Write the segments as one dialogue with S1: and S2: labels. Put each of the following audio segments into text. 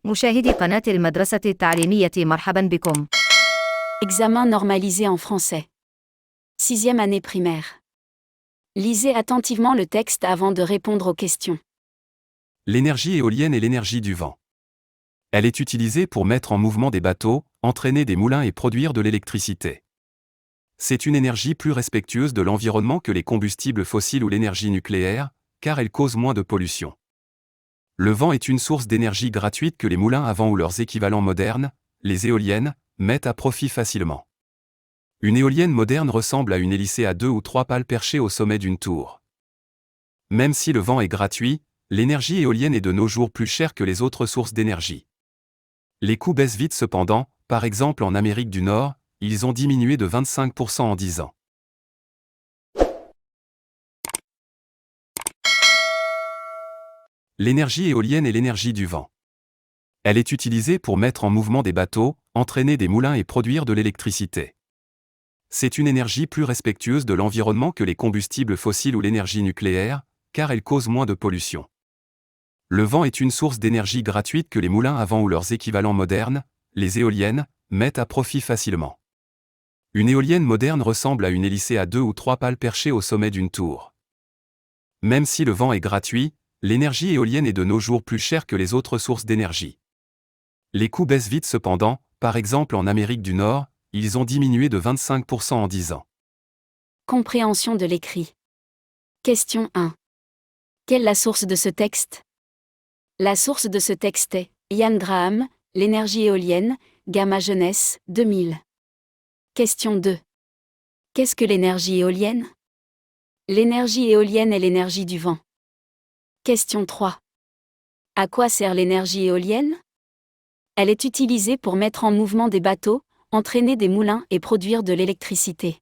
S1: مشاهدي قناة المدرسة التعليمية مرحبا بكم.
S2: Examen normalisé en français. 6e année primaire. Lisez attentivement le texte avant de répondre aux questions.
S3: L'énergie éolienne est l'énergie du vent. Elle est utilisée pour mettre en mouvement des bateaux, entraîner des moulins et produire de l'électricité. C'est une énergie plus respectueuse de l'environnement que les combustibles fossiles ou l'énergie nucléaire, car elle cause moins de pollution. Le vent est une source d'énergie gratuite que les moulins à vent ou leurs équivalents modernes, les éoliennes, mettent à profit facilement. Une éolienne moderne ressemble à une hélicée à 2 ou 3 pales perchées au sommet d'une tour. Même si le vent est gratuit, l'énergie éolienne est de nos jours plus chère que les autres sources d'énergie. Les coûts baissent vite cependant, par exemple en Amérique du Nord, ils ont diminué de 25% en 10 ans. L'énergie éolienne est l'énergie du vent. Elle est utilisée pour mettre en mouvement des bateaux, entraîner des moulins et produire de l'électricité. C'est une énergie plus respectueuse de l'environnement que les combustibles fossiles ou l'énergie nucléaire, car elle cause moins de pollution. Le vent est une source d'énergie gratuite que les moulins à vent ou leurs équivalents modernes, les éoliennes, mettent à profit facilement. Une éolienne moderne ressemble à une hélicée à 2 ou 3 pales perchées au sommet d'une tour. Même si le vent est gratuit, l'énergie éolienne est de nos jours plus chère que les autres sources d'énergie. Les coûts baissent vite cependant, par exemple en Amérique du Nord, ils ont diminué de 25% en 10 ans.
S2: Compréhension de l'écrit. Question 1. Quelle est la source de ce texte? La source de ce texte est Ian Graham, L'énergie éolienne, Gamma Jeunesse, 2000. Question 2. Qu'est-ce que l'énergie éolienne? L'énergie éolienne est l'énergie du vent. Question 3. À quoi sert l'énergie éolienne? Elle est utilisée pour mettre en mouvement des bateaux, entraîner des moulins et produire de l'électricité.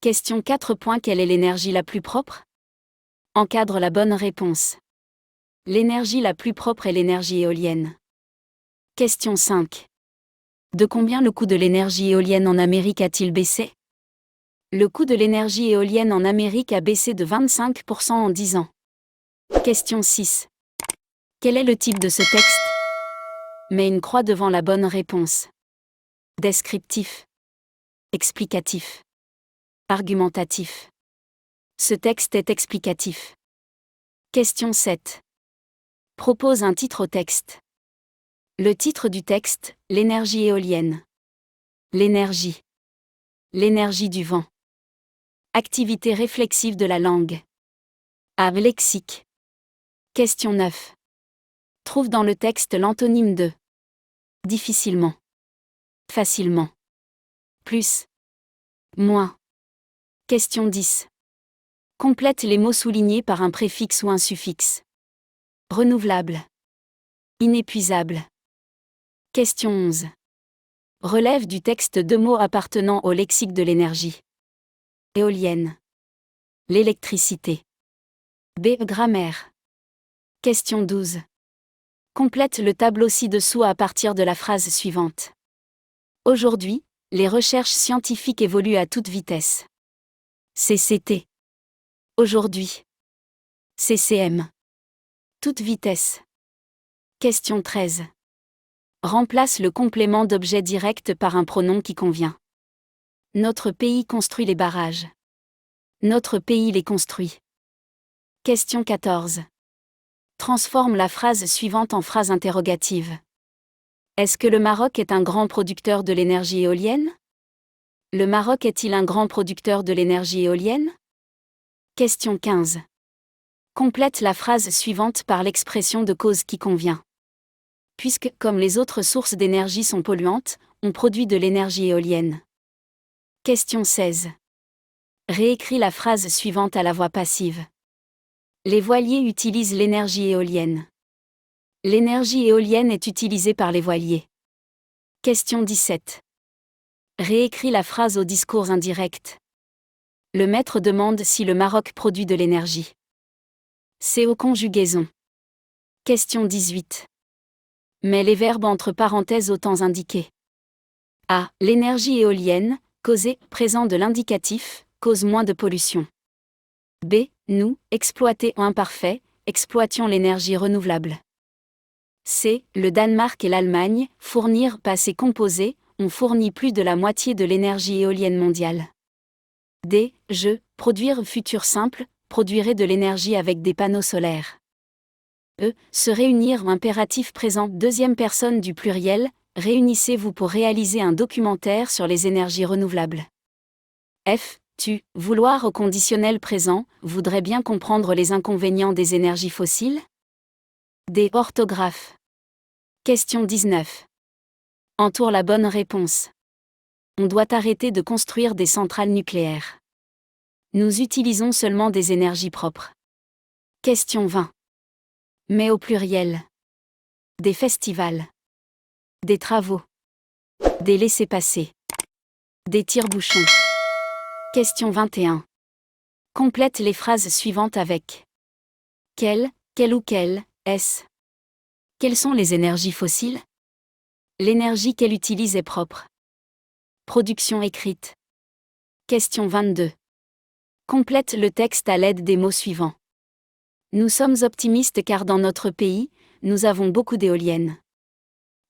S2: Question 4. Quelle est l'énergie la plus propre? Encadre la bonne réponse. L'énergie la plus propre est l'énergie éolienne. Question 5. De combien le coût de l'énergie éolienne en Amérique a-t-il baissé? Le coût de l'énergie éolienne en Amérique a baissé de 25% en 10 ans. Question 6. Quel est le type de ce texte? Mets une croix devant la bonne réponse. Descriptif. Explicatif. Argumentatif. Ce texte est explicatif. Question 7. Propose un titre au texte. Le titre du texte, l'énergie éolienne. L'énergie. L'énergie du vent. Activité réflexive de la langue. Ave lexique. Question 9. Trouve dans le texte l'antonyme de difficilement, facilement, plus, moins. Question 10. Complète les mots soulignés par un préfixe ou un suffixe. Renouvelable. Inépuisable. Question 11. Relève du texte 2 mots appartenant au lexique de l'énergie. Éolienne. L'électricité. B. Grammaire. Question 12. Complète le tableau ci-dessous à partir de la phrase suivante. Aujourd'hui, les recherches scientifiques évoluent à toute vitesse. CCT. Aujourd'hui. CCM. Toute vitesse. Question 13. Remplace le complément d'objet direct par un pronom qui convient. Notre pays construit les barrages. Notre pays les construit. Question 14. Transforme la phrase suivante en phrase interrogative. Est-ce que le Maroc est un grand producteur de l'énergie éolienne? Le Maroc est-il un grand producteur de l'énergie éolienne? Question 15. Complète la phrase suivante par l'expression de cause qui convient. Puisque, comme les autres sources d'énergie sont polluantes, on produit de l'énergie éolienne. Question 16. Réécris la phrase suivante à la voix passive. Les voiliers utilisent l'énergie éolienne. L'énergie éolienne est utilisée par les voiliers. Question 17. Réécris la phrase au discours indirect. Le maître demande si le Maroc produit de l'énergie. C'est aux conjugaisons. Question 18. Mets les verbes entre parenthèses aux temps indiqués. A. L'énergie éolienne, causée, présent de l'indicatif, cause moins de pollution. B. Nous, exploiter en imparfait, exploitions l'énergie renouvelable. C. Le Danemark et l'Allemagne, fournir passé composé, ont fourni plus de la moitié de l'énergie éolienne mondiale. D. Je, produire futur simple, produirait de l'énergie avec des panneaux solaires. E. Se réunir impératif présent deuxième personne du pluriel, réunissez-vous pour réaliser un documentaire sur les énergies renouvelables. F. Tu, vouloir au conditionnel présent, voudrait bien comprendre les inconvénients des énergies fossiles? D. Orthographe. Question 19. Entoure la bonne réponse. On doit arrêter de construire des centrales nucléaires. Nous utilisons seulement des énergies propres. Question 20. Mais au pluriel. Des festivals. Des travaux. Des laissez-passer. Des tire-bouchons. Question 21. Complète les phrases suivantes avec quel ou quelle, est-ce? Quelles sont les énergies fossiles? L'énergie qu'elle utilise est propre. Production écrite. Question 22. Complète le texte à l'aide des mots suivants. Nous sommes optimistes car dans notre pays, nous avons beaucoup d'éoliennes.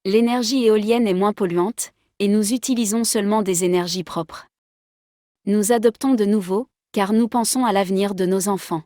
S2: L'énergie éolienne est moins polluante, et nous utilisons seulement des énergies propres. Nous adoptons de nouveau, car nous pensons à l'avenir de nos enfants.